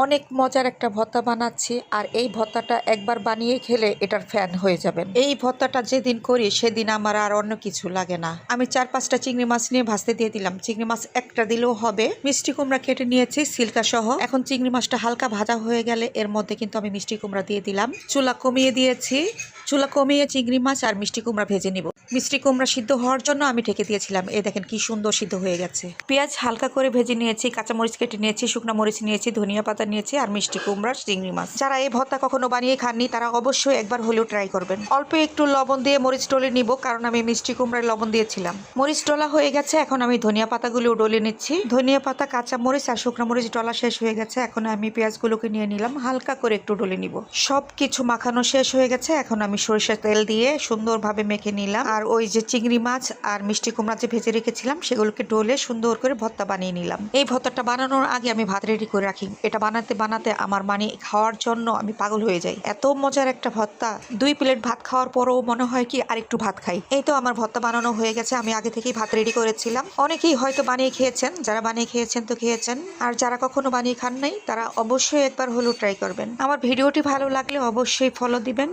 অনেক মজার একটা ভর্তা বানাচ্ছি, আর এই ভর্তাটা একবার বানিয়ে খেলে এটার ফ্যান হয়ে যাবেন। এই ভর্তাটা যেদিন করি সেদিন আমার আর অন্য কিছু লাগে না। আমি 4-5টা চিংড়ি মাছ নিয়ে ভাজতে দিয়ে দিলাম। চিংড়ি মাছ একটা দিলেও হবে। মিষ্টি কুমড়া কেটে নিয়েছি সিল্কা সহ। এখন চিংড়ি মাছটা হালকা ভাজা হয়ে গেলে এর মধ্যে কিন্তু আমি মিষ্টি কুমড়া দিয়ে দিলাম। চুলা কমিয়ে দিয়েছি। চুলা কমিয়ে চিংড়ি মাছ আর মিষ্টি কুমড়া ভেজে নিব। মিষ্টি কুমড়া সিদ্ধ হওয়ার জন্য আমি ঢেকে দিয়েছিলাম। এই দেখেন কি সুন্দর সিদ্ধ হয়ে গেছে। পেঁয়াজ হালকা করে ভেজে নিয়েছি, কাঁচামরিচ কেটে নিয়েছি, শুকনো মরিচ নিয়েছি, ধনিয়া পাতা নিয়েছি আর মিষ্টি কুমড়া চিংড়ি মাছ। যারা এই ভর্তা কখনো বানিয়ে খাননি তারা অবশ্যই একবার হলেও ট্রাই করবেন। অল্প একটু লবণ দিয়ে মরিচ ডলে নিব, কারণ আমি মিষ্টি কুমড়ায় লবণ দিয়েছিলাম। মরিচ ডলা হয়ে গেছে, এখন আমি ধনিয়া পাতাগুলো ডলে নিচ্ছি। ধনিয়া পাতা, কাঁচা মরিচ আর শুকনো মরিচ ডলা শেষ হয়ে গেছে। এখন আমি পেঁয়াজগুলোকে নিয়ে নিলাম, হালকা করে একটু ডলে নিব। সব কিছু মাখানো শেষ হয়ে গেছে। এখন আমি সরিষার তেল দিয়ে সুন্দরভাবে মেখে নিলাম, আর ওই যে চিংড়ি মাছ আর মিষ্টি কুমড়া যে ভেজে রেখেছিলাম সেগুলোকে ডলে সুন্দর করে ভর্তা বানিয়ে নিলাম। এই ভর্তাটা বানানোর আগে আমি ভাত রেডি করে রাখি। এটা বানাতে বানাতে আমার মানে খাওয়ার জন্য আমি পাগল হয়ে যাই। এত মজার একটা ভর্তা, 2 প্লেট ভাত খাওয়ার পরও মনে হয় কি আরেকটু ভাত খাই। এই তো আমার ভর্তা বানানো হয়ে গেছে। আমি আগে থেকেই ভাত রেডি করেছিলাম। অনেকেই হয়তো বানিয়ে খেয়েছেন, যারা বানিয়ে খেয়েছেন তো খেয়েছেন, আর যারা কখনো বানিয়ে খান নাই তারা অবশ্যই একবার হলেও ট্রাই করবেন। আমার ভিডিওটি ভালো লাগলে অবশ্যই ফলো দিবেন।